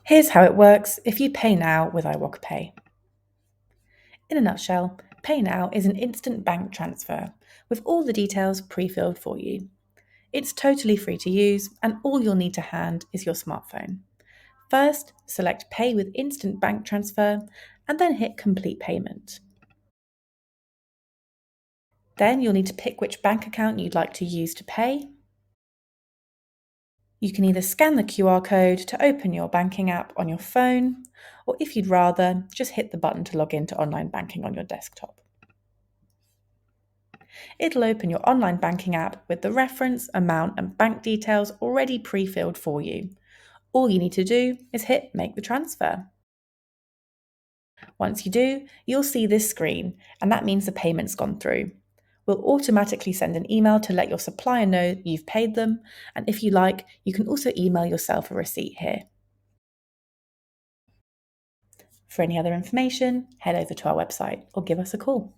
Here's how it works if you pay now with iwocaPay. In a nutshell, Pay Now is an instant bank transfer with all the details pre-filled for you. It's totally free to use, and all you'll need to hand is your smartphone. First, select Pay with Instant Bank Transfer and then hit Complete Payment. Then you'll need to pick which bank account you'd like to use to pay. You can either scan the QR code to open your banking app on your phone, or if you'd rather, just hit the button to log into online banking on your desktop. It'll open your online banking app with the reference, amount, and bank details already pre-filled for you. All you need to do is hit Make the Transfer. Once you do, you'll see this screen, and that means the payment's gone through. We'll automatically send an email to let your supplier know you've paid them, and if you like, you can also email yourself a receipt here. For any other information, head over to our website or give us a call.